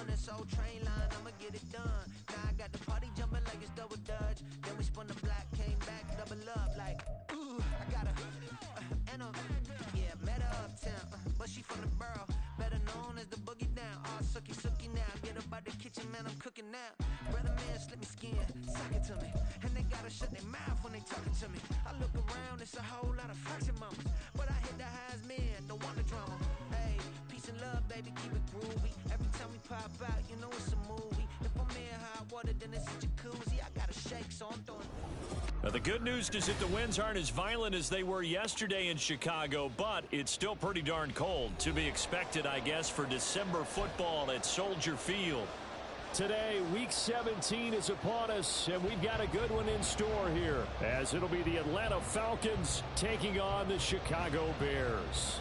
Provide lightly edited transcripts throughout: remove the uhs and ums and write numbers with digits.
on this old train line, I'ma get it done. Now I got the party jumping like it's double dutch. Then we spun the block, came back, double up like, ooh, I got her. And yeah, met her uptown, but she from the borough, better known as the boogie down. All sookie now, get up out the kitchen, man, I'm cooking now. Brother man, slip me skin, suck it to me. And they gotta shut their mouth when they talking to me. I look around, it's a whole lot of fraction mamas, but I hit the highs, man, don't want the drama. Hey, peace and love, baby, keep it groovy. Every time we pop out, you know it's a movie. If I'm in hot water, then it's a jacuzzi. I gotta shake, so I'm throwing. Now, the good news is that the winds aren't as violent as they were yesterday in Chicago, but it's still pretty darn cold. To be expected, I guess, for December football at Soldier Field. Today, Week 17 is upon us, and we've got a good one in store here, as it'll be the Atlanta Falcons taking on the Chicago Bears.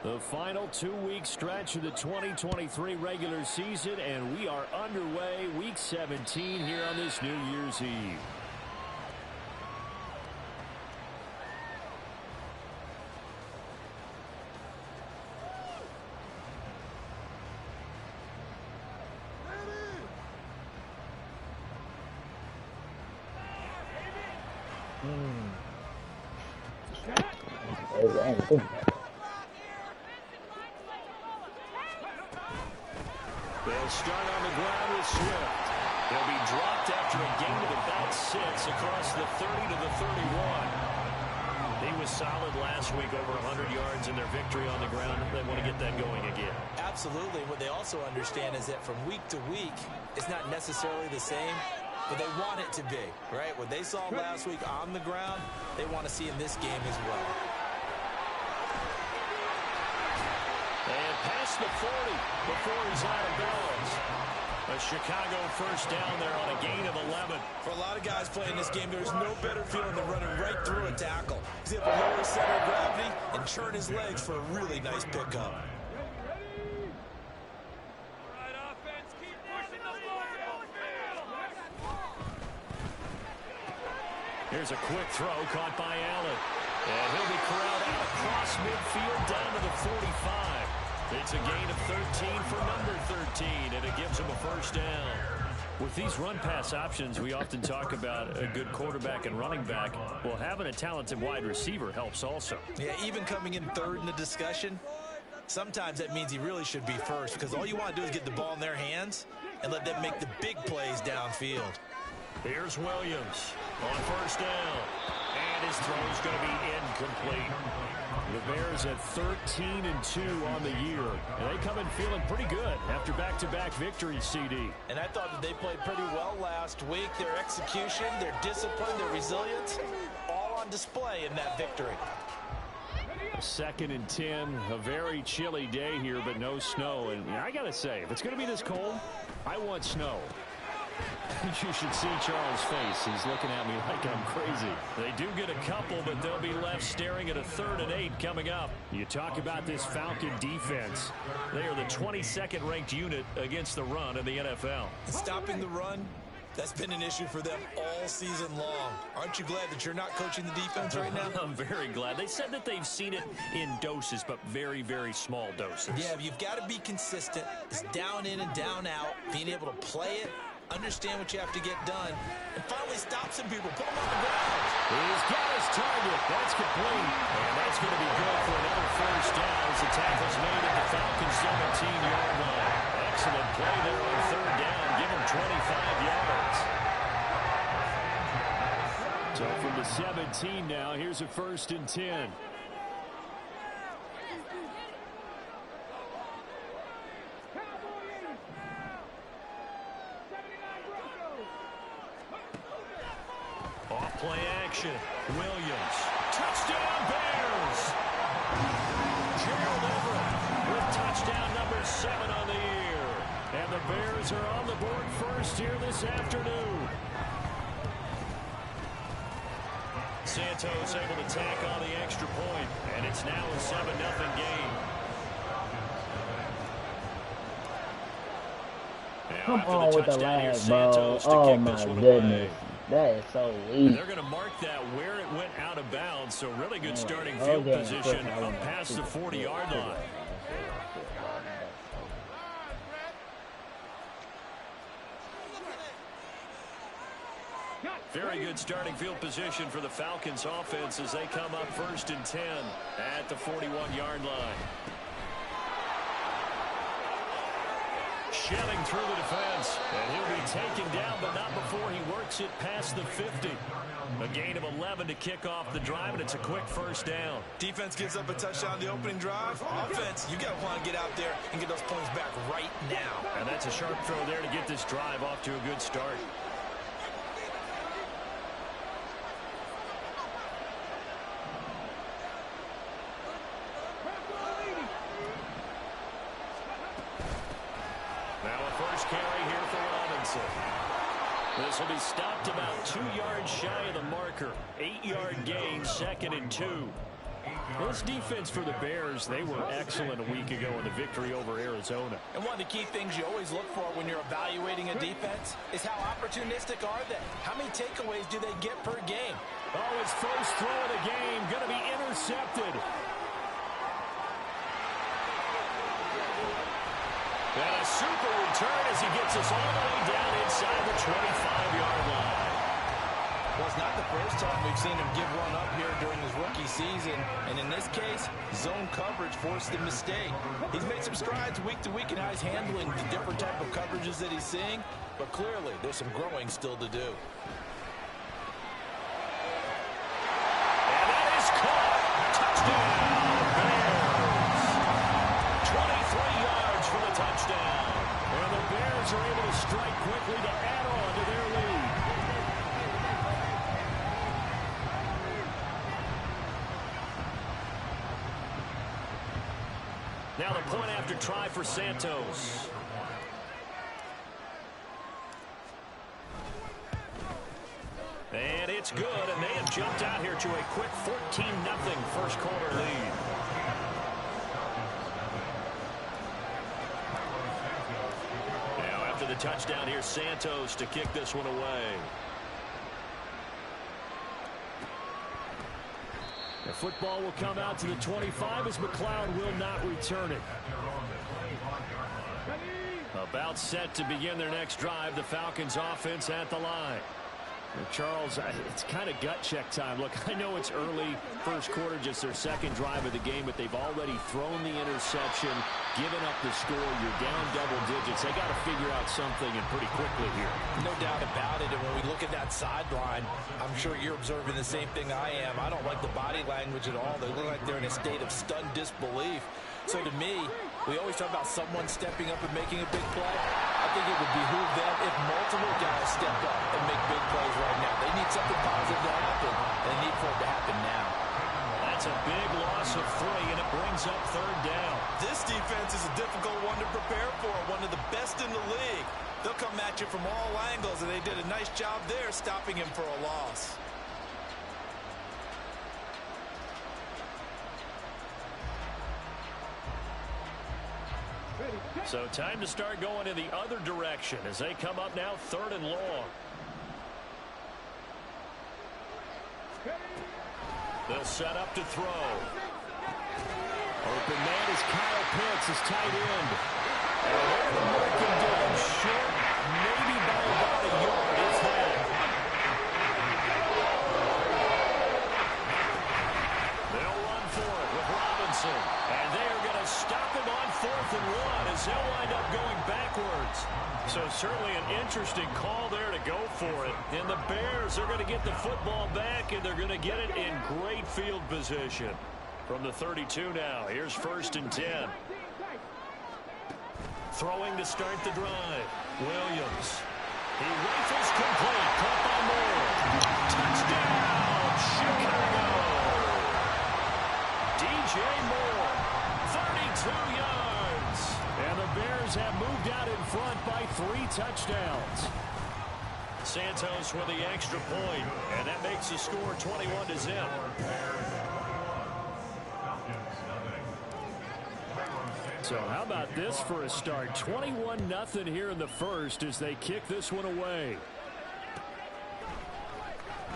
The final 2-week stretch of the 2023 regular season, and we are underway Week 17 here on this New Year's Eve. They'll start on the ground with Swift. He'll be dropped after a gain of about 6 across the 30 to the 31. He was solid last week, over 100 yards in their victory on the ground. They want to get that going again. Absolutely. What they also understand is that from week to week, it's not necessarily the same, but they want it to be, right? What they saw last week on the ground, they want to see in this game as well. And past the 40 before he's out of bounds. A Chicago first down there on a gain of 11. For a lot of guys playing this game, there's no better feeling than running right through a tackle. He's able to lower his center of gravity and turn his legs for a really nice pickup. Here's a quick throw caught by Allen. And he'll be corralled out across midfield down to the 45. It's a gain of 13 for number 13, and it gives him a first down. With these run-pass options, we often talk about a good quarterback and running back. Well, having a talented wide receiver helps also. Yeah, even coming in third in the discussion, sometimes that means he really should be first, because all you want to do is get the ball in their hands and let them make the big plays downfield. Here's Williams on first down, and his throw is going to be incomplete. The Bears at 13-2 on the year, and they come in feeling pretty good after back-to-back victories, CD. And I thought that they played pretty well last week. Their execution, their discipline, their resilience, all on display in that victory. 2nd and 10, a very chilly day here, but no snow. And I got to say, if it's going to be this cold, I want snow. You should see Charles' face. He's looking at me like I'm crazy. They do get a couple, but they'll be left staring at a 3rd and 8 coming up. You talk about this Falcon defense. They are the 22nd ranked unit against the run in the NFL. Stopping the run, that's been an issue for them all season long. Aren't you glad that you're not coaching the defense right now? I'm very glad. They said that they've seen it in doses, but very, very small doses. Yeah, you've got to be consistent. It's down in and down out, being able to play it, understand what you have to get done, and finally stop some people, put them on the ground. He's got his target. That's complete. And that's going to be good for another first down as the tackle's made at the Falcons' 17-yard line. Excellent play there on 3rd down. Give him 25 yards. So from the 17 now, here's a 1st and 10. Play action. Williams. Touchdown Bears. Gerald Everett with touchdown number 7 on the year. And the Bears are on the board first here this afternoon. Santos able to tack on the extra point, and it's now a 7-0 game. Come on with the lag, bro. Oh my goodness. That is so weak. And they're going to mark that where it went out of bounds. So really good starting field position up past the 40-yard line. Very good starting field position for the Falcons offense as they come up 1st and 10 at the 41-yard line. Shelling through the defense, and he'll be taken down, but not before he works it past the 50. A gain of 11 to kick off the drive, and it's a quick 1st down. Defense gives up a touchdown the opening drive. Offense, you got to want to get out there and get those points back right now. And that's a sharp throw there to get this drive off to a good start. Carry here for Robinson. This will be stopped about 2 yards shy of the marker. 8-yard gain, 2nd and 2. Well, this defense for the Bears, they were excellent a week ago in the victory over Arizona. And one of the key things you always look for when you're evaluating a defense is how opportunistic are they? How many takeaways do they get per game? Oh, his first throw of the game going to be intercepted. And a super return as he gets us all the way down inside the 25-yard line. Well, it's not the first time we've seen him give one up here during his rookie season. And in this case, zone coverage forced the mistake. He's made some strides week to week in how he's handling the different type of coverages that he's seeing. But clearly, there's some growing still to do. And that is caught. Touchdown, Bears. 23 yards for the touchdown. And the Bears are able to strike quickly to add on to their lead. Now the point after try for Santos. And it's good, and they have jumped out here to a quick 14-0 first quarter lead. Now after the touchdown, here's Santos to kick this one away. The football will come out to the 25 as McLeod will not return it. About set to begin their next drive, the Falcons offense at the line. Charles, it's kind of gut check time. Look, I know it's early, first quarter, just their second drive of the game, but they've already thrown the interception, given up the score. You're down double digits. They got to figure out something, and pretty quickly here. No doubt about it. And when we look at that sideline, I'm sure you're observing the same thing I am. I don't like the body language at all. They look like they're in a state of stunned disbelief. So to me, we always talk about someone stepping up and making a big play. I think it would behoove them if multiple guys step up and make big plays right now. They need something positive to happen, and they need for it to happen now. That's a big loss of 3, and it brings up third down. This defense is a difficult one to prepare for, one of the best in the league. They'll come at you from all angles, and they did a nice job there stopping him for a loss. So time to start going in the other direction as they come up now 3rd and long. They'll set up to throw. Open man is Kyle Pitts, his tight end. And they're going to mark him down short, maybe by about a yard, if that. They'll run for it with Robinson. And they are going to stop him on 4th and 1 as they'll wind up going backwards. So certainly an interesting call there to go for it. And the Bears are going to get the football back, and they're going to get it in great field position. From the 32 now, here's 1st and 10. Throwing to start the drive. Williams. He rifles complete. Caught by Moore. Touchdown, Chicago. DJ Moore, 32 yards. And the Bears have moved out in front by 3 touchdowns. Santos with the extra point, and that makes the score 21-0. So how about this for a start? 21-0 here in the first as they kick this one away.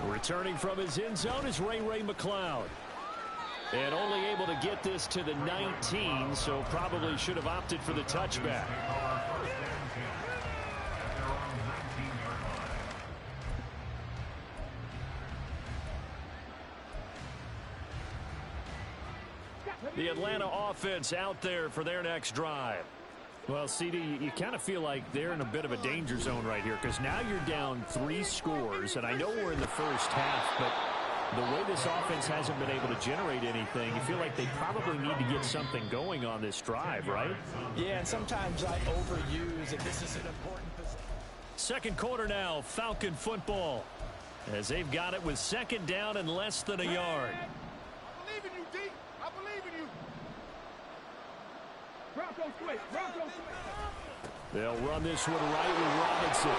Returning from his end zone is Ray McCloud. And only able to get this to the 19, so probably should have opted for the touchback. The Atlanta offense out there for their next drive. Well, CD, you kind of feel like they're in a bit of a danger zone right here because now you're down 3 scores, and I know we're in the first half, but the way this offense hasn't been able to generate anything, you feel like they probably need to get something going on this drive, right? Yeah, and sometimes I overuse it. This is an important position. Second quarter now, Falcon football, as they've got it with second down and less than a yard. I believe in you, D. I believe in you. Broncos quick. Broncos quick. They'll run this one right with Robinson.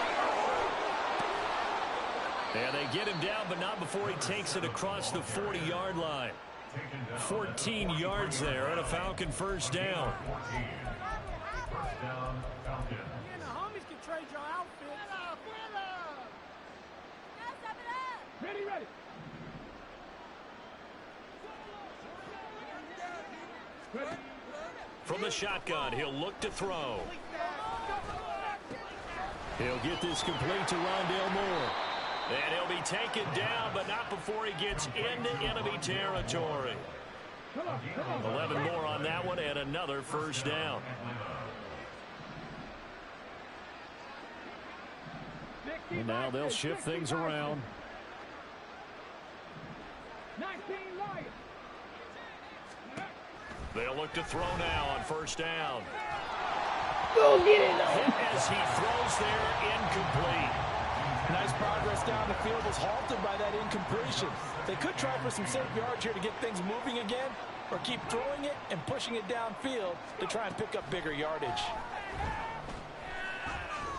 And they get him down, but not before he takes it across the 40-yard line. 14 yards there and a Falcon first down. Homies can trade your outfit. Ready, ready. From the shotgun, he'll look to throw. He'll get this complete to Rondale Moore. And he'll be taken down, but not before he gets into enemy territory. 11 more on that one and another first down. And now they'll shift things around. 19 Lions. They'll look to throw now on first down. Go get it, though. As he throws there, incomplete. Nice progress down the field was halted by that incompletion. They could try for some safe yards here to get things moving again, or keep throwing it and pushing it downfield to try and pick up bigger yardage.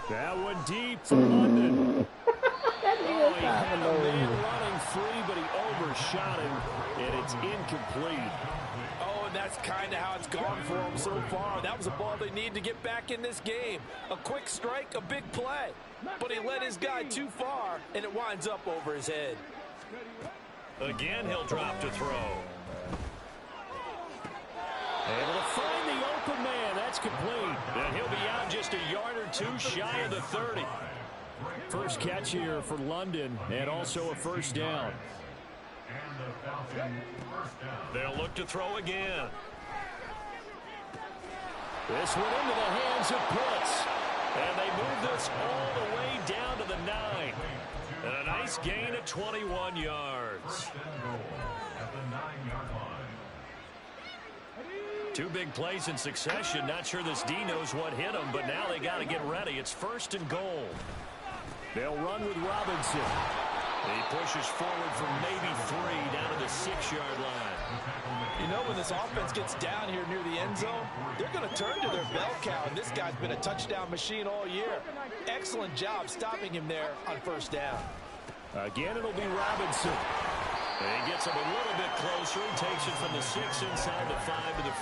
That one deep for London. Oh, He had a man running free, but he overshot him, and it's incomplete. Oh, and that's kind of how it's gone for them so far. That was a ball they need to get back in this game. A quick strike, a big play. But he led his guy too far, and it winds up over his head. Again, he'll drop to throw. Able to find the open man. That's complete. And he'll be out just a yard or two shy of the 30. First catch here for London, and also a first down. They'll look to throw again. This one into the hands of Pitts. And they move this all the way down to the 9. And a nice gain of 21 yards. 2 big plays in succession. Not sure this D knows what hit him, but now they got to get ready. It's first and goal. They'll run with Robinson. He pushes forward from maybe 3 down to the 6-yard line. You know, when this offense gets down here near the end zone, they're going to turn to their bell cow, and this guy's been a touchdown machine all year. Excellent job stopping him there on first down. Again, it'll be Robinson. And he gets him a little bit closer. He takes it from the 6 inside the 5 to the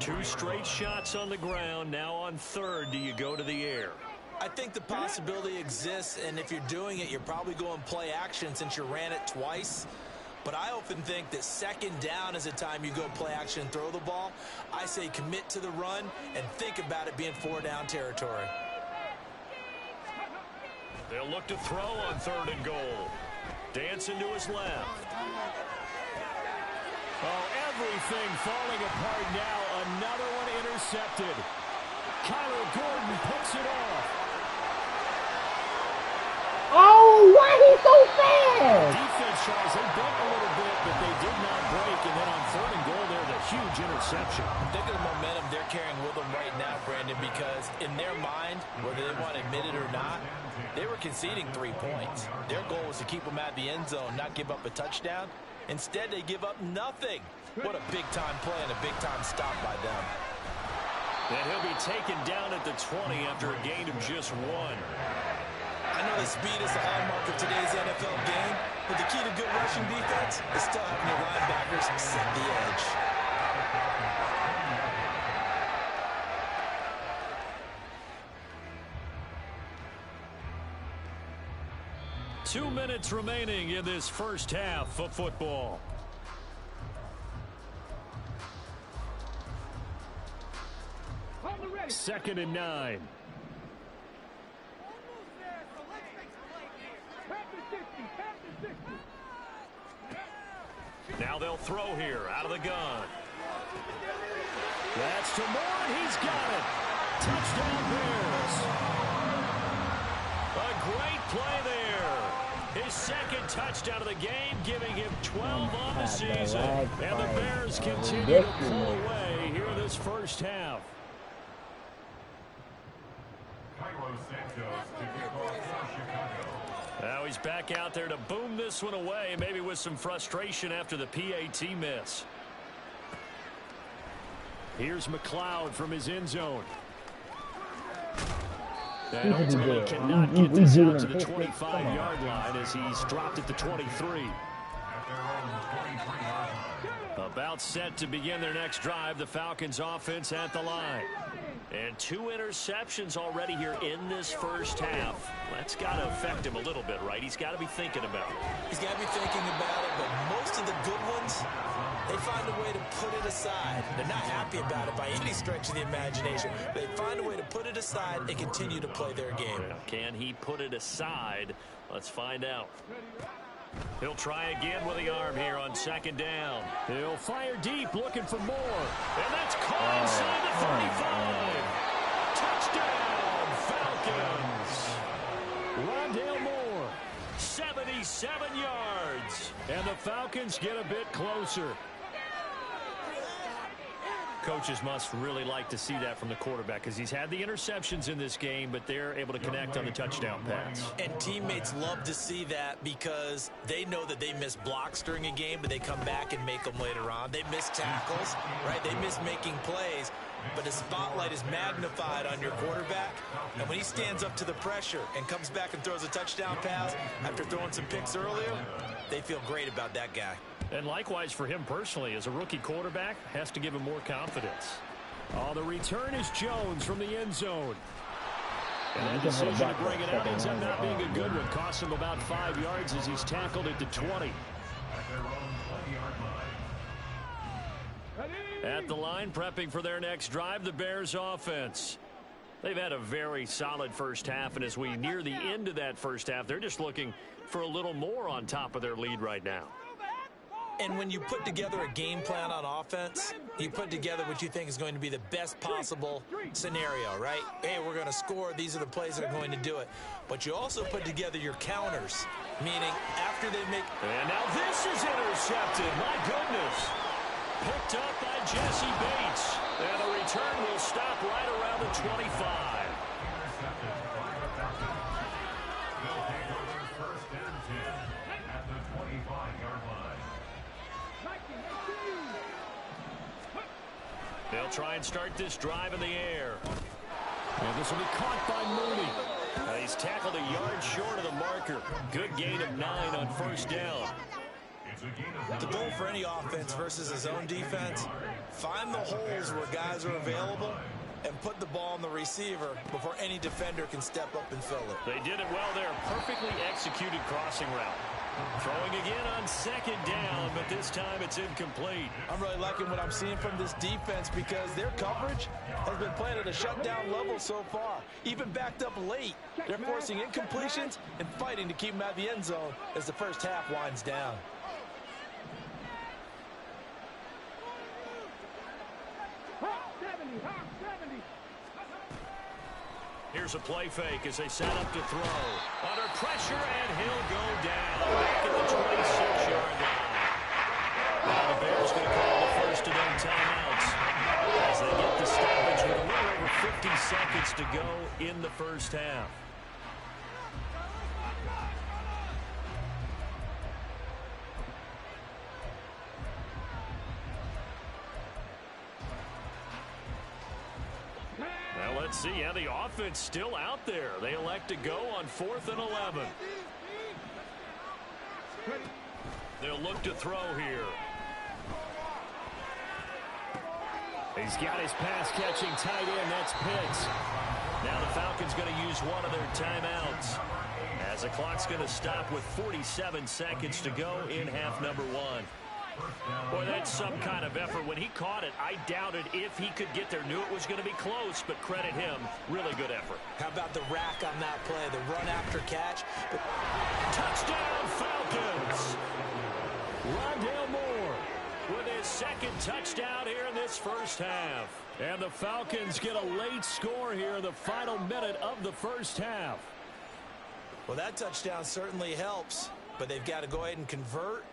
4. 2 straight shots on the ground. Now on third, do you go to the air? I think the possibility exists, and if you're doing it, you're probably going play action since you ran it twice. But I often think that second down is a time you go play action and throw the ball. I say commit to the run and think about it being 4-down territory. They'll look to throw on third and goal. Dancing to his left. Oh, everything falling apart now. Another one intercepted. Kyler Gordon picks it off. Oh, why he's so fast? Defense, Charles, they bent a little bit, but they did not break. And then on third and goal, there's a huge interception. Think of the momentum they're carrying with them right now, Brandon, because in their mind, whether they want to admit it or not, they were conceding 3 points. Their goal was to keep them out of the end zone, not give up a touchdown. Instead, they give up nothing. What a big-time play and a big-time stop by them. And he'll be taken down at the 20 after a gain of just 1. I know the speed is the hallmark of today's NFL game, but the key to good rushing defense is still having your linebackers set the edge. 2 minutes remaining in this first half of football. Second and 9. Now they'll throw here out of the gun. That's to Moore, and he's got it. Touchdown Bears. A great play there. His second touchdown of the game, giving him 12 on the season. And the Bears continue to pull away here in this first half. Now he's back out there to boom this one away, maybe with some frustration after the PAT miss. Here's McLeod from his end zone. And ultimately cannot get this out to the 25-yard line as he's dropped at the 23. About set to begin their next drive, the Falcons offense at the line. And 2 interceptions already here in this first half. That's got to affect him a little bit, right? He's got to be thinking about it. He's got to be thinking about it, but most of the good ones, they find a way to put it aside. They're not happy about it by any stretch of the imagination. They find a way to put it aside and continue to play their game. Can he put it aside? Let's find out. He'll try again with the arm here on second down. He'll fire deep, looking for more. And that's caught inside the 45. Touchdown, Falcons. Rondale Moore, 77 yards. And the Falcons get a bit closer. Coaches must really like to see that from the quarterback because he's had the interceptions in this game, but they're able to connect on the touchdown pass. And teammates love to see that because they know that they miss blocks during a game, but they come back and make them later on. They miss tackles, right? They miss making plays, but the spotlight is magnified on your quarterback. And when he stands up to the pressure and comes back and throws a touchdown pass after throwing some picks earlier, they feel great about that guy. And likewise for him personally, as a rookie quarterback, has to give him more confidence. Oh, the return is Jones from the end zone. And that decision to bring it out ends up not being a good one. Costs him about 5 yards as he's tackled at the 20. At the line, prepping for their next drive, the Bears offense. They've had a very solid first half, and as we near the end of that first half, they're just looking for a little more on top of their lead right now. And when you put together a game plan on offense, you put together what you think is going to be the best possible scenario, right? Hey, we're going to score. These are the plays that are going to do it. But you also put together your counters, meaning after they make... And now this is intercepted. My goodness. Picked up by Jesse Bates. And the return will stop right around the 25. They'll try and start this drive in the air. And this will be caught by Mooney. He's tackled a yard short of the marker. Good gain of 9 on first down. The goal for any offense versus his own defense, find the holes where guys are available and put the ball on the receiver before any defender can step up and fill it. They did it well there. Perfectly executed crossing route. Throwing again on second down, but this time it's incomplete. I'm really liking what I'm seeing from this defense because their coverage has been playing at a shutdown level so far. Even backed up late, they're forcing incompletions and fighting to keep them out of the end zone as the first half winds down. Here's a play fake as they set up to throw. Under pressure, and he'll go down back at the 26-yard line. Now the Bears going to call the first of their timeouts as they get the stoppage with a little over 50 seconds to go in the first half. Let's see how the offense still out there. They elect to go on 4th and 11. They'll look to throw here. He's got his pass-catching tight end. That's Pitts. Now the Falcons going to use one of their timeouts As the clock's going to stop with 47 seconds to go in half number one. Boy, that's some kind of effort. When he caught it, I doubted if he could get there. Knew it was going to be close, but credit him. Really good effort. How about the rack on that play? The run after catch. Touchdown, Falcons! Rondale Moore with his second touchdown here in this first half. And the Falcons get a late score here in the final minute of the first half. Well, that touchdown certainly helps, but they've got to go ahead and convert,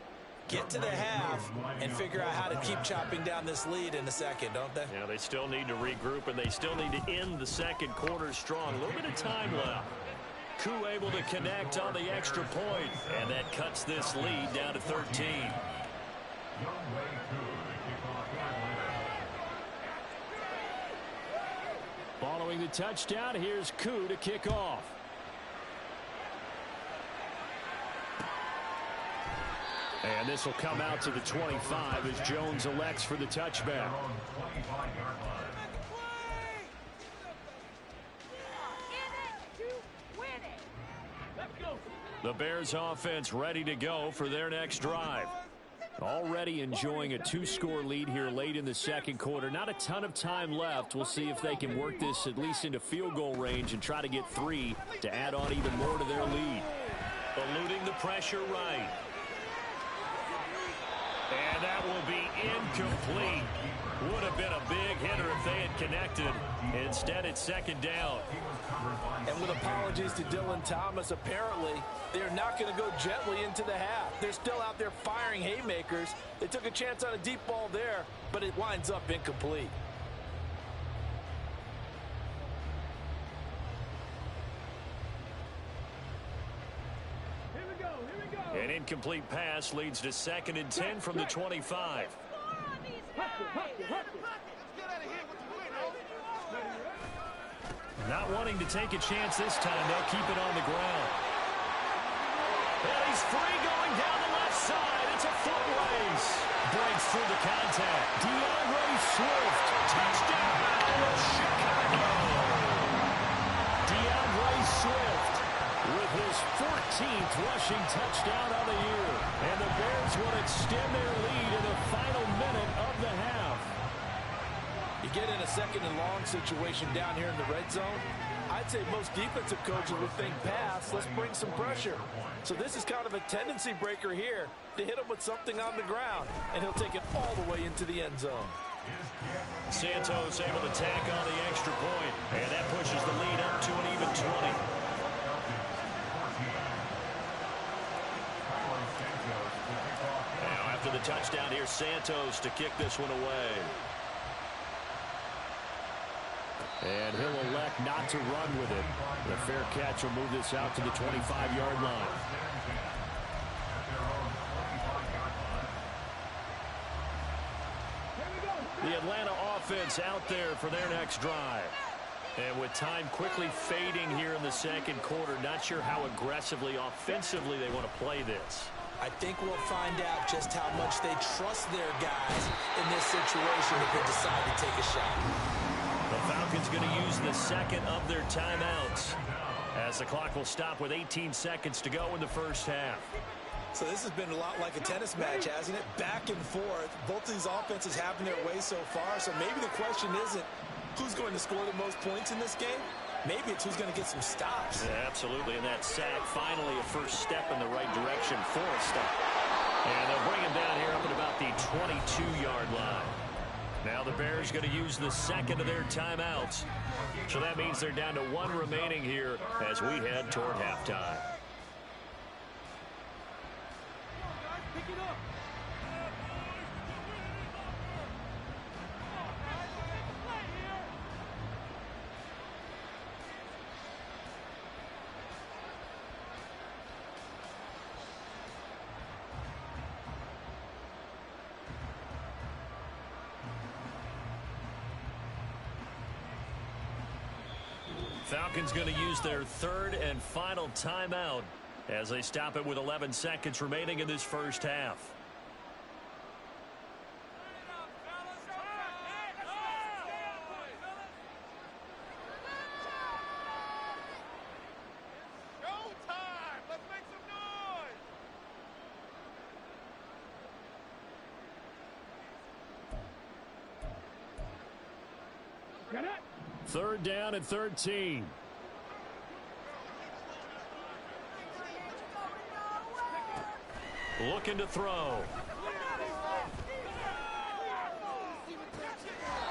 get to the half, and figure out how to keep chopping down this lead in a second, don't they? Yeah, they still need to regroup, and they still need to end the second quarter strong. A little bit of time left. Koo able to connect on the extra point, and that cuts this lead down to 13. Following the touchdown, here's Koo to kick off. And this will come out to the 25 as Jones elects for the touchback. The Bears offense ready to go for their next drive. Already enjoying a two-score lead here late in the second quarter. Not a ton of time left. We'll see if they can work this at least into field goal range and try to get 3 to add on even more to their lead. Eluding the pressure right. And that will be incomplete. Would have been a big hitter if they had connected. Instead, it's second down. And with apologies to Dylan Thomas, apparently they're not going to go gently into the half. They're still out there firing haymakers. They took a chance on a deep ball there, but it winds up incomplete. An incomplete pass leads to 2nd and 10 from the 25. Not wanting to take a chance this time. They'll keep it on the ground. And he's free going down the left side. It's a foot race. Breaks through the contact. DeAndre Swift. Touchdown, Chicago. DeAndre Swift with his 14th rushing touchdown on the year. And the Bears will extend their lead in the final minute of the half. You get in a 2nd and long situation down here in the red zone, I'd say most defensive coaches would think pass, let's bring some pressure. So this is kind of a tendency breaker here to hit him with something on the ground, and he'll take it all the way into the end zone. Santos able to tack on the extra point, and that pushes the lead up to an even 20. Now after the touchdown, here's Santos to kick this one away. And he'll elect not to run with it. The fair catch will move this out to the 25-yard line. The Atlanta offense out there for their next drive. And with time quickly fading here in the second quarter, not sure how aggressively, offensively they want to play this. I think we'll find out just how much they trust their guys in this situation if they decide to take a shot. The Falcons going to use the second of their timeouts as the clock will stop with 18 seconds to go in the first half. So this has been a lot like a tennis match, hasn't it? Back and forth. Both of these offenses having their way so far. So maybe the question isn't who's going to score the most points in this game. Maybe it's who's going to get some stops. Yeah, absolutely. And that sack, finally a first step in the right direction for a stop. And they'll bring him down here up at about the 22-yard line. Now the Bears going to use the second of their timeouts. So that means they're down to 1 remaining here as we head toward halftime. Pick it up. Falcons going to use their third and final timeout as they stop it with 11 seconds remaining in this first half. Third down and 13. Looking to throw.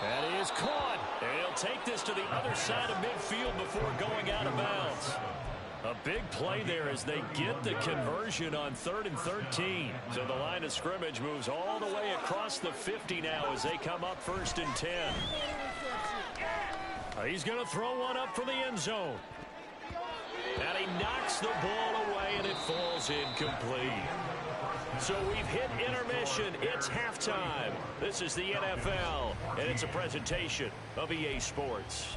That is caught. And he'll take this to the other side of midfield before going out of bounds. A big play there as they get the conversion on 3rd and 13. So the line of scrimmage moves all the way across the 50 now as they come up 1st and 10. He's going to throw one up for the end zone. And he knocks the ball away and it falls incomplete. So we've hit intermission. It's halftime. This is the NFL, and it's a presentation of EA Sports.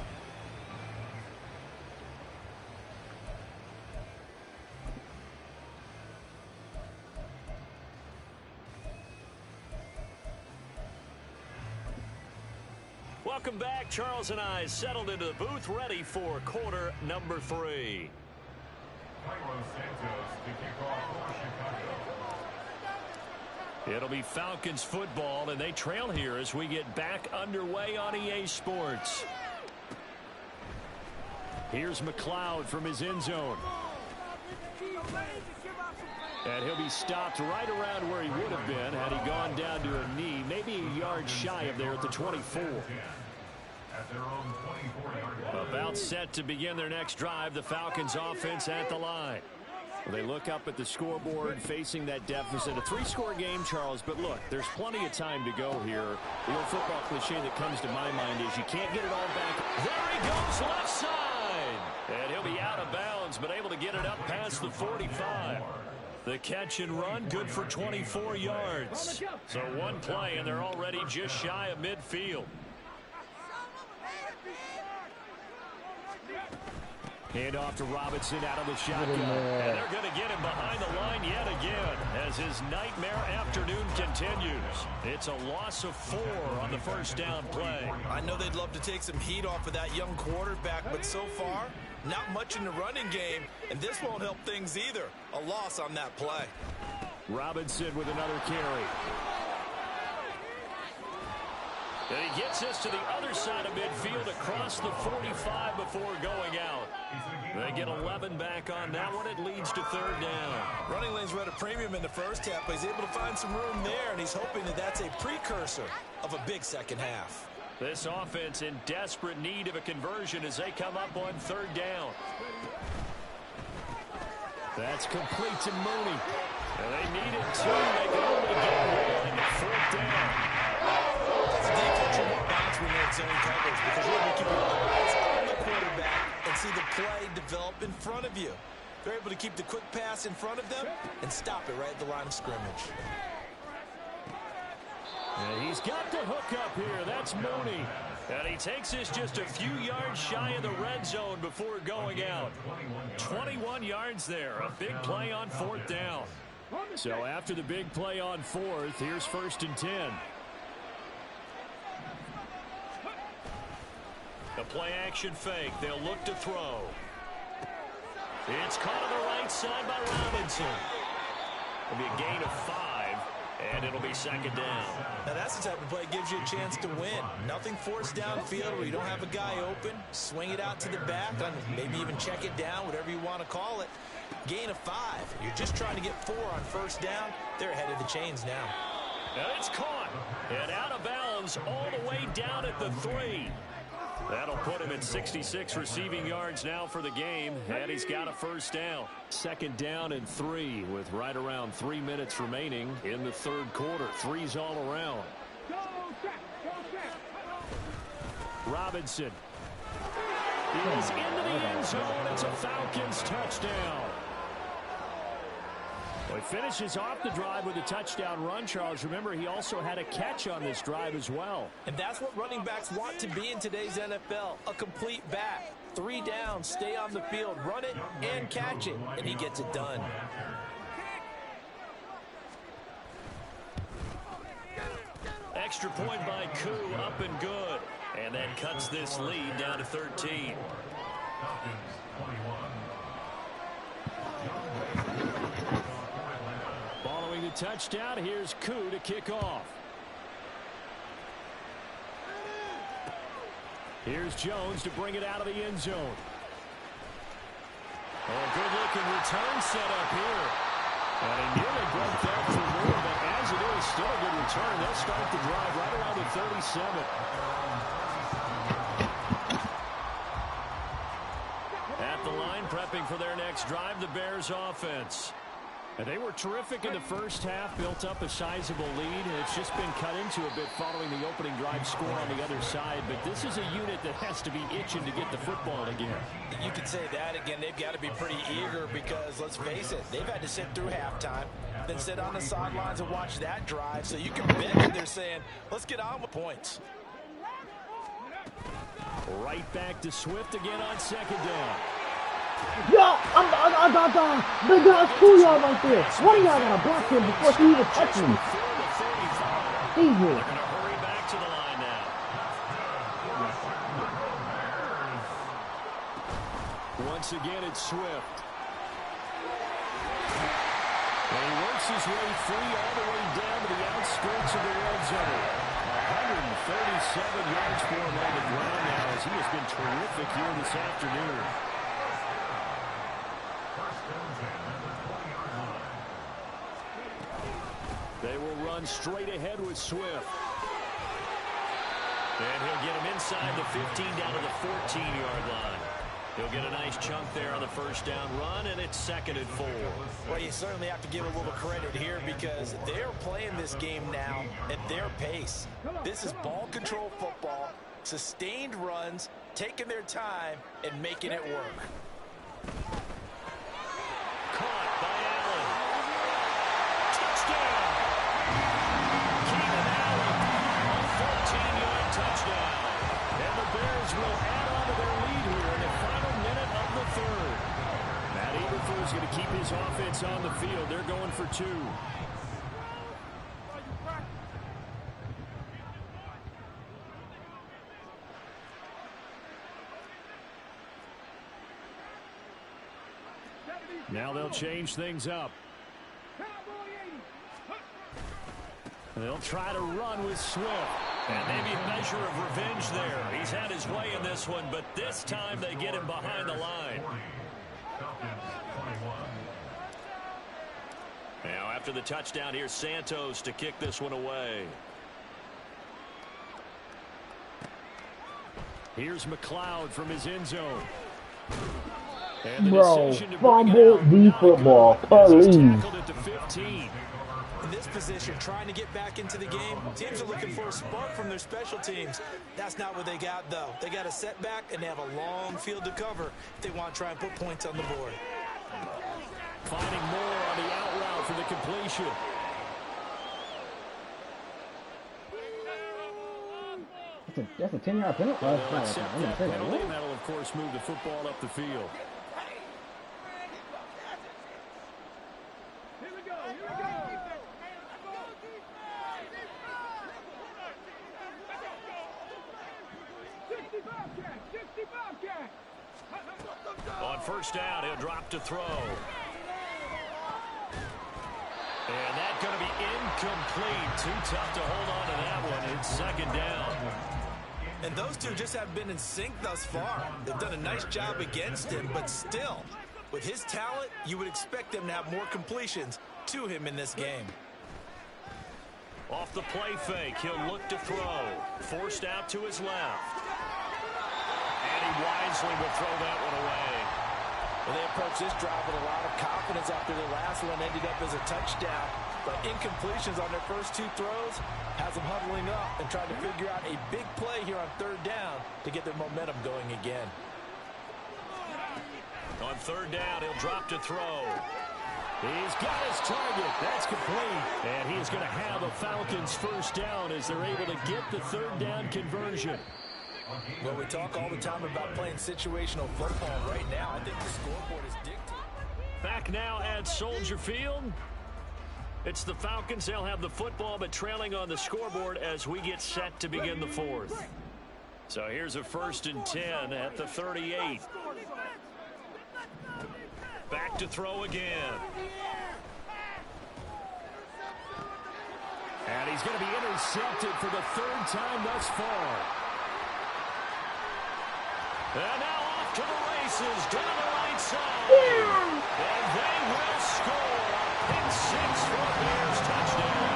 Welcome back. Charles and I settled into the booth, ready for quarter number 3. It'll be Falcons football, and they trail here as we get back underway on EA Sports. Here's McLeod from his end zone. And he'll be stopped right around where he would have been had he gone down to a knee, maybe a yard shy of there at the 24. About set to begin their next drive, the Falcons offense at the line. They look up at the scoreboard facing that deficit. A 3-score game, Charles, but look, there's plenty of time to go here. The old football cliche that comes to my mind is you can't get it all back. There he goes, left side. And he'll be out of bounds, but able to get it up past the 45. The catch and run, good for 24 yards. So one play, and they're already just shy of midfield. Hand off to Robinson out of the shotgun. And they're going to get him behind the line yet again as his nightmare afternoon continues. It's a loss of 4 on the first down play. I know they'd love to take some heat off of that young quarterback, but so far, not much in the running game, and this won't help things either. A loss on that play. Robinson with another carry. And he gets us to the other side of midfield across the 45 before going out. They get 11 back on that one. It leads to 3rd down. Running lanes were at a premium in the first half, but he's able to find some room there, and he's hoping that that's a precursor of a big second half. This offense in desperate need of a conversion as they come up on 3rd down. That's complete to Mooney. And they needed 2. They can only get 1. 4th down. That's a defense you want bounce when you're in zone coverage because you're able to keep your eyes on the quarterback and see the play develop in front of you. They're able to keep the quick pass in front of them and stop it right at the line of scrimmage. And he's got the hook up here. That's Mooney. And he takes us just a few yards shy of the red zone before going out. 21 yards there. A big play on 4th down. So after the big play on 4th, here's 1st and 10. A play action fake. They'll look to throw. It's caught on the right side by Robinson. It'll be a gain of 5, and it'll be 2nd down. Now that's the type of play that gives you a chance to win. Nothing forced downfield where you don't have a guy open. Swing it out to the back, maybe even check it down, whatever you want to call it. Gain of 5. You're just trying to get 4 on 1st down. They're ahead of the chains now. And it's caught. And out of bounds all the way down at the 3. That'll put him at 66 receiving yards now for the game, and he's got a 1st down. 2nd down and 3 with right around 3 minutes remaining in the 3rd quarter. 3's all around. Robinson is into the end zone. It's a Falcons touchdown. Well, he finishes off the drive with a touchdown run, Charles. Remember, he also had a catch on this drive as well. And that's what running backs want to be in today's NFL, a complete back. 3 down, stay on the field, run it and catch it, and he gets it done. Extra point by Koo, up and good. And that cuts this lead down to 13. Following the touchdown, here's Koo to kick off. Here's Jones to bring it out of the end zone. Oh, good-looking return set up here. And he nearly broke that for more, but as it is, still a good return. They'll start the drive right around the 37. At the line, prepping for their next drive, the Bears offense. And they were terrific in the first half, built up a sizable lead, and it's just been cut into a bit following the opening drive score on the other side. But this is a unit that has to be itching to get the football again. You could say that again. They've got to be pretty eager because, let's face it, they've had to sit through halftime, then sit on the sidelines and watch that drive. So you can bet that they're saying, let's get on with points. Right back to Swift again on second down. Yeah, the guy's 2 yards right there. One of y'all gotta block him before he even touches me. They're going to hurry back to the line now. Once again, it's Swift. And he works his way free all the way down to the outskirts of the red zone. 137 yards for him on the ground now as he has been terrific here this afternoon. They will run straight ahead with Swift. And he'll get him inside the 15 down to the 14-yard line. He'll get a nice chunk there on the first down run, and it's 2nd and 4. Well, you certainly have to give a little credit here because they're playing this game now at their pace. This is ball control football, sustained runs, taking their time, and making it work. Caught by Allen. Touchdown! Keenan Allen, a 14-yard touchdown. And the Bears will add on to their lead here in the final minute of the third. Matt Eberflus is going to keep his offense on the field. They're going for 2. Now they'll change things up. They'll try to run with Swift. And maybe a measure of revenge there. He's had his way in this one, but this time they get him behind the line. Now after the touchdown, here's Santos to kick this one away. Here's McLeod from his end zone. Bro, fumble the football, please. Tackled at the 15. In this position, trying to get back into the game, teams are looking for a spark from their special teams. That's not what they got, though. They got a setback, and they have a long field to cover if they want to try and put points on the board. Finding more on the out route for the completion. That's a 10-yard penalty. Penalty, and that'll, of course, move the football up the field. On first down, he'll drop to throw. And that's going to be incomplete. Too tough to hold on to that one. It's 2nd down. And those two just have been in sync thus far. They've done a nice job against him, but still, with his talent, you would expect them to have more completions to him in this game. Off the play fake, he'll look to throw. Forced out to his left. And he wisely will throw that one away. Well, they approached this drive with a lot of confidence after the last one ended up as a touchdown. But incompletions on their first 2 throws has them huddling up and trying to figure out a big play here on 3rd down to get their momentum going again. On 3rd down, he'll drop to throw. He's got his target. That's complete. And he's going to have a Falcons first down as they're able to get the 3rd down conversion. Well, we talk all the time about playing situational football. Right now, I think the scoreboard is dictating. Back now at Soldier Field. It's the Falcons. They'll have the football, but trailing on the scoreboard as we get set to begin the 4th. So here's a 1st and 10 at the 38. Back to throw again. And he's going to be intercepted for the 3rd time thus far. And now off to the races, down the right side. Yeah! And they will score. Pick six for a Bears touchdown.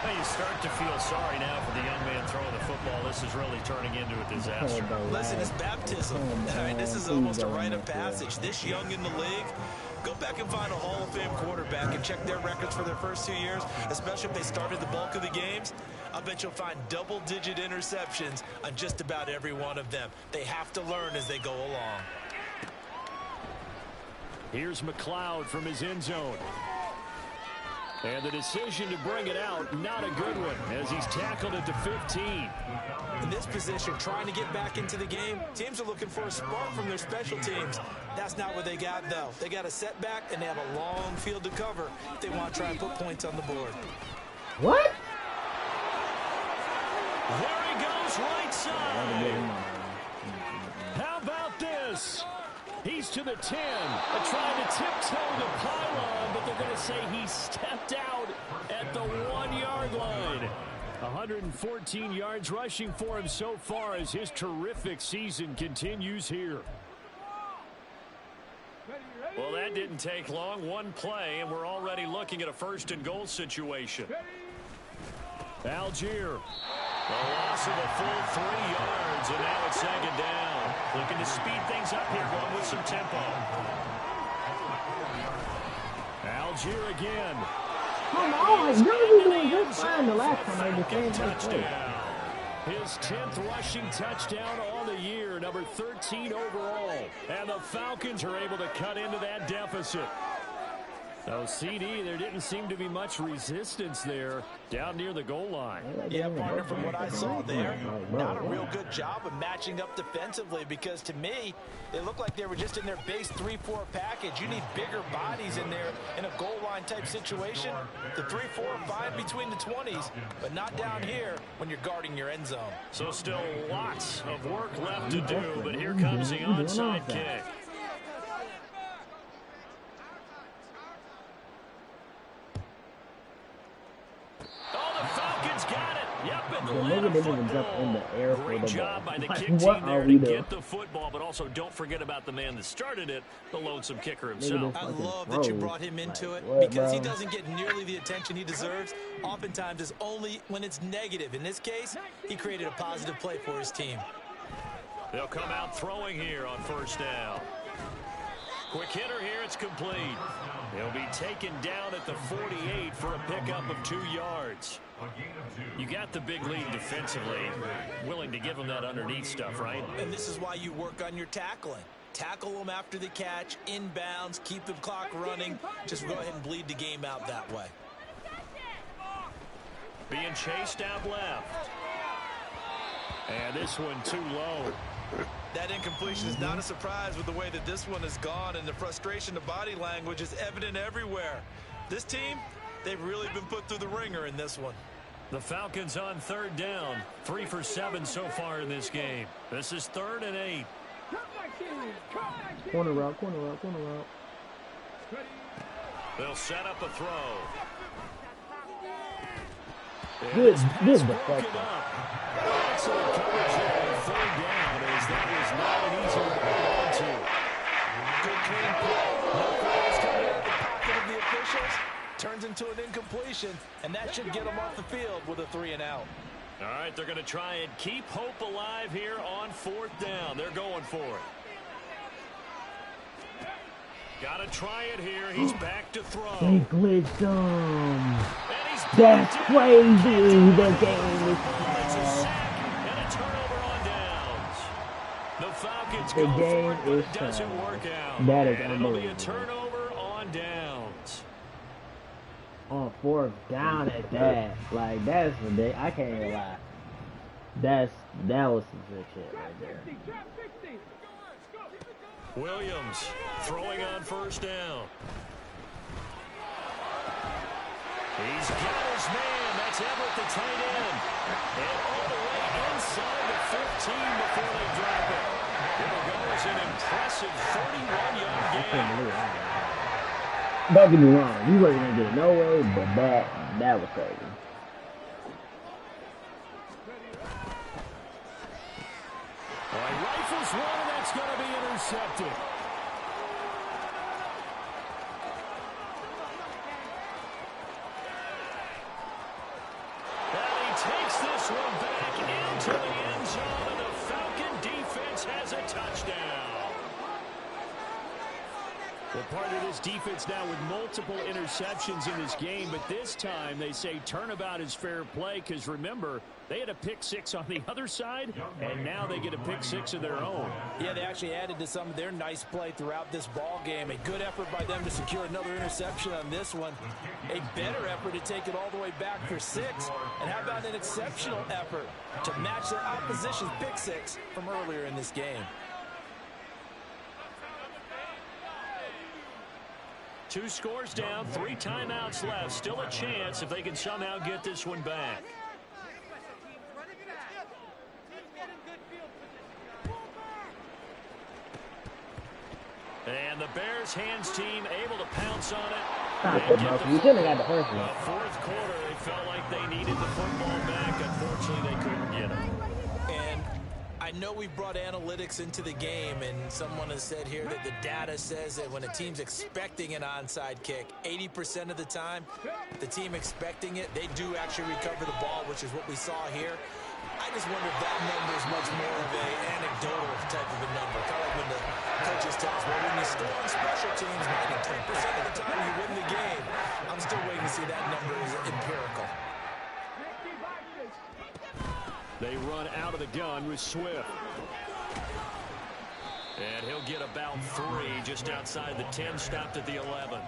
Well, you start to feel sorry now for the young man throwing the football. This is really turning into a disaster. Listen, it's baptism. This is almost a rite of passage. This young in the league, go back and find a Hall of Fame quarterback and check their records for their first 2 years, especially if they started the bulk of the games. I bet you'll find double-digit interceptions on just about every one of them. They have to learn as they go along. Here's McLeod from his end zone. And the decision to bring it out, not a good one, as he's tackled at the 15. In this position, trying to get back into the game, teams are looking for a spark from their special teams. That's not what they got, though. They got a setback, and they have a long field to cover if they want to try and put points on the board. What? There he goes, right side. How about this? He's to the 10, trying to tiptoe the pylon, but they're going to say he stepped out at the 1-yard line. 114 yards rushing for him so far as his terrific season continues here. Well, that didn't take long. One play, and we're already looking at a first-and-goal situation. Algier. A loss of a full 3 yards, and now it's second down. Looking to speed things up here, going with some tempo. Algier again. Come on, you're doing just fine the last time I defended touchdown. His 10th rushing touchdown on the year, number 13 overall. And the Falcons are able to cut into that deficit. So, CD, there didn't seem to be much resistance there down near the goal line. Yeah, partner, from what I saw there, not a real good job of matching up defensively because, to me, it looked like they were just in their base 3-4 package. You need bigger bodies in there in a goal line type situation. The 3-4 fine between the 20s, but not down here when you're guarding your end zone. So still lots of work left to do, but here comes the onside kick. Great job by the kick team there to get the football, but also don't forget about the man that started it, the lonesome kicker himself. I love that you brought him into it because he doesn't get nearly the attention he deserves. Oftentimes it's only when it's negative. In this case, he created a positive play for his team. They'll come out throwing here on first down. Quick hitter here, it's complete. He'll be taken down at the 48 for a pickup of 2 yards. You got the big lead defensively. Willing to give him that underneath stuff, right? And this is why you work on your tackling. Tackle them after the catch, inbounds, keep the clock running. Just go ahead and bleed the game out that way. Being chased out left. And this one too low. That incompletion is not a surprise with the way that this one has gone, and the frustration of body language is evident everywhere. This team, they've really been put through the ringer in this one. The Falcons on third down. 3 for 7 so far in this game. This is 3rd and 8. Corner route, corner route, corner route. They'll set up a throw. Good deflection. Excellent coverage there on 3rd down, as that was not an easy one to hold on to. Good clean play. No calls coming out of the pocket of the officials. Turns into an incompletion, and that should get them off the field with a 3 and out. All right, they're going to try and keep hope alive here on 4th down. They're going for it. Got to try it here. He's back to throw. They glitched him. That's crazy. The game is It's a sack and a turnover on downs. The Falcons go for it, but it doesn't work out. That is and it'll be a unbelievable. turnover on downs. On 4th down at that. Like, that's ridiculous. I can't even lie. That was some good shit right there. Williams throwing on 1st down. He's got his man. That's Everett, the tight end. And all the way inside the 15 before they drop it. Here it goes, an impressive 31-yard gain. Don't get me wrong. You wasn't going to get it no way, but that was crazy. this one, and that's going to be intercepted. And he takes this one back into the end zone, and the Falcon defense has a touchdown. Well, part of this defense now with multiple interceptions in this game, but this time they say turnabout is fair play because, remember, they had a pick six on the other side, and now they get a pick six of their own. Yeah, they actually added to some of their nice play throughout this ball game. A good effort by them to secure another interception on this one. A better effort to take it all the way back for 6. And how about an exceptional effort to match their opposition's pick six from earlier in this game? 2 scores down, 3 timeouts left. Still a chance if they can somehow get this one back. And the Bears hands team able to pounce on it. You shouldn't have got the first one. Fourth quarter, they felt like they needed the football back. Unfortunately, they couldn't get it. And I know we brought analytics into the game, and someone has said here that the data says that when a team's expecting an onside kick, 80% of the time, the team expecting it, they do actually recover the ball, which is what we saw here. I just wonder if that number is much more of an anecdotal type of a number. Kind of like when the coaches tell us, well, when you score on special teams, 92% of the time you win the game. I'm still waiting to see that number is empirical. They run out of the gun with Swift. And he'll get about 3 just outside the 10, stopped at the 11.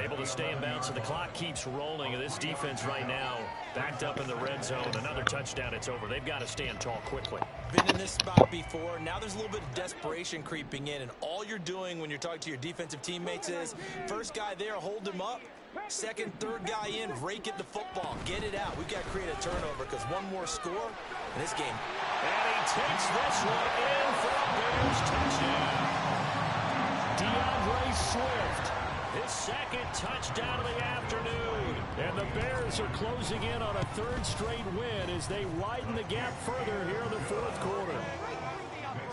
Able to stay in bounds, so the clock keeps rolling. And this defense right now backed up in the red zone. Another touchdown, it's over. They've got to stand tall quickly. Been in this spot before. Now there's a little bit of desperation creeping in. And all you're doing when you're talking to your defensive teammates is, first guy there, hold him up. Second, third guy in, rake it the football. Get it out. We've got to create a turnover because one more score in this game. And he takes this one in for a Bears touchdown. DeAndre Swift, his second touchdown of the afternoon. And the Bears are closing in on a 3rd straight win as they widen the gap further here in the 4th quarter.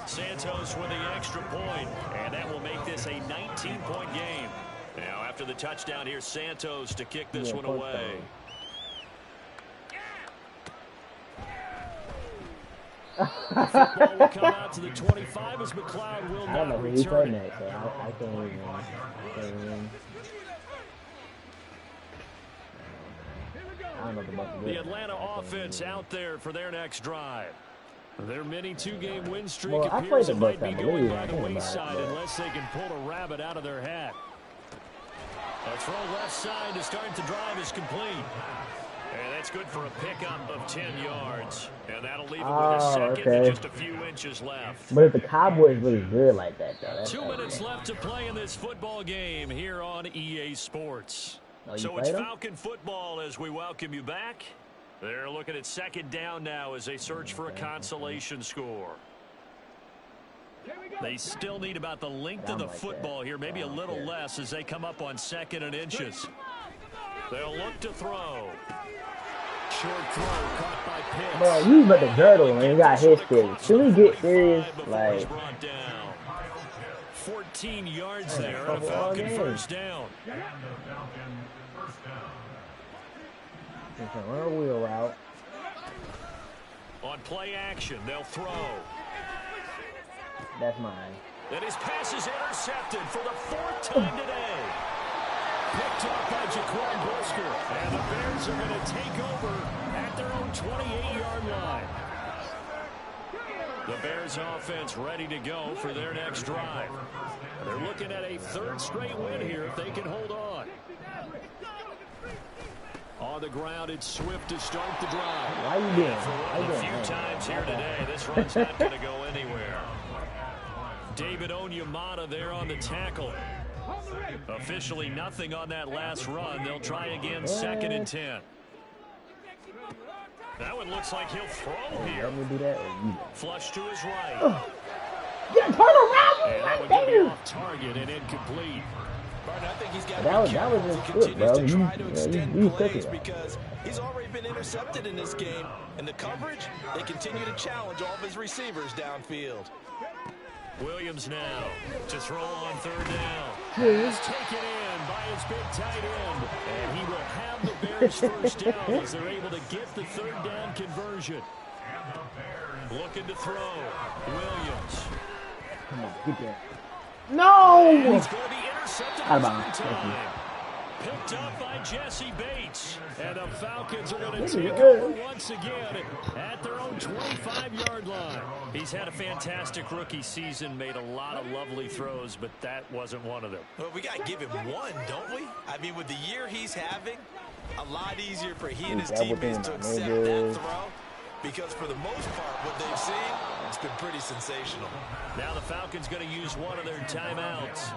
Santos with the extra point, and that will make this a 19-point game. Now, after the touchdown, here's Santos to kick this one away. Football will come out to the 25 as McLeod will not return it. So I can't even. I don't know the Atlanta offense out there for their next drive. Their mini 2-game win streak appears it might be going by the wayside unless they can pull a rabbit out of their hat. A throw left side to start the drive is complete. And that's good for a pickup of 10 yards. And that'll leave it with a second and just a few inches left. But if the Cowboys really good like that, though. 2 minutes left to play in this football game here on EA Sports. Oh, so it's Falcon football as we welcome you back. They're looking at 2nd down now as they search for a consolation score. They still need about the length of the football here, maybe a little less as they come up on 2nd and inches. They'll look to throw. Short throw caught by Pitts. Bro, you about to girdle and you got history. Should we get serious? Like, 14 yards there on a Falcon 1st down. it's a run wheel route. On play action, they'll throw. That's mine. And his pass is intercepted for the 4th time today. Picked up by Jaquan Brisker. And the Bears are going to take over at their own 28-yard line. The Bears offense ready to go for their next drive. They're looking at a 3rd straight win here if they can hold on. On the ground, it's Swift to start the drive. Why you doing? For one of the few times here today, this run's not going to go anywhere. David Onyemata there on the tackle. Officially nothing on that last run. They'll try again 2nd and 10. That one looks like he'll throw here. Let me do that or you. Flush to his right. Yeah, turn around! And that one going to be off target and incomplete. Martin, I think he's got That to be careful was as he just good, bro. continues to try to extend You plays took it. because he's already been intercepted in this game. And the coverage, they continue to challenge all of his receivers downfield. Williams now to throw on third down. He's taken in by his big tight end. And he will have the Bears first down as they're able to get the third down conversion. Looking to throw. Williams. Come on, get there. No! He's going to be intercepted the third time. Picked up by Jesse Bates. And the Falcons are going to take over once again at their own 25-yard line. He's had a fantastic rookie season, made a lot of lovely throws, but that wasn't one of them. Well, we got to give him one, don't we? I mean, with the year he's having, a lot easier for he and his teammates to accept that throw. Because for the most part, what they've seen, it's been pretty sensational. Now the Falcons going to use one of their timeouts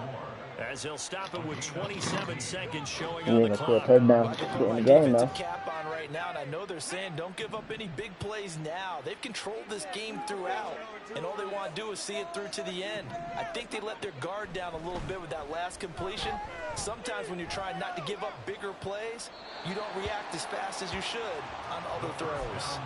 as they'll stop it with 27 seconds showing on the clock. Down in the game, though. Cap on right now, and I know they're saying don't give up any big plays now. They've controlled this game throughout, and all they want to do is see it through to the end. I think they let their guard down a little bit with that last completion. Sometimes when you're trying not to give up bigger plays, you don't react as fast as you should on other throws.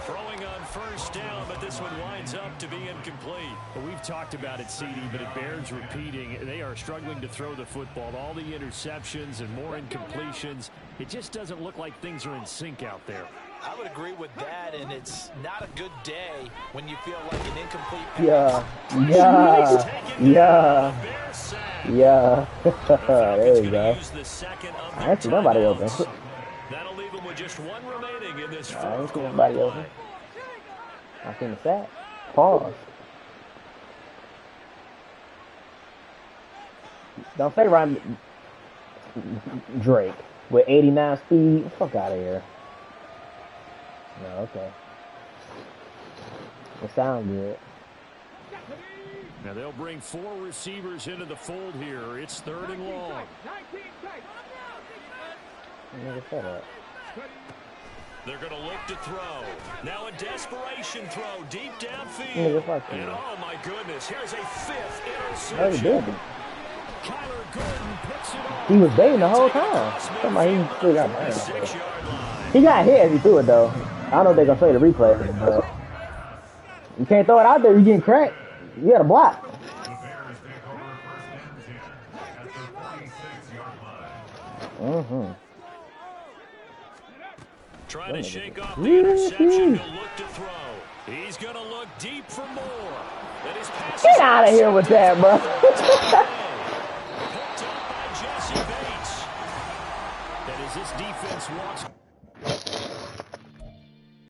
Throwing on first down, but this one winds up to be incomplete. Well, we've talked about it, CD, but it bears repeating. They are struggling to throw the football. All the interceptions and more incompletions. It just doesn't look like things are in sync out there. I would agree with that, and it's not a good day when you feel like an incomplete pass. Yeah. There you go. I see nobody open. That'll leave them with just one remaining in this I ain't seen nobody open. I seen the sack. Pause. Don't say Ryan Drake with 89 speed. Fuck out of here. No, okay. It sounds good. Now they'll bring 4 receivers into the fold here. It's 3rd and long. They're going to look to throw. Now a desperation throw deep downfield. And oh my goodness, here's a 5th interception. Kyler Gordon picks it off. He was baiting the whole time. Somebody still got mad. He got hit as he threw it though. I don't know if they're going to show you the replay, but you can't throw it out there. You're getting cracked. You got to block. Trying to shake off the interception. He'll look to throw. He's going to look deep for more. Get out of here with that, bro. Picked up by Jesse Bates. And as this defense walks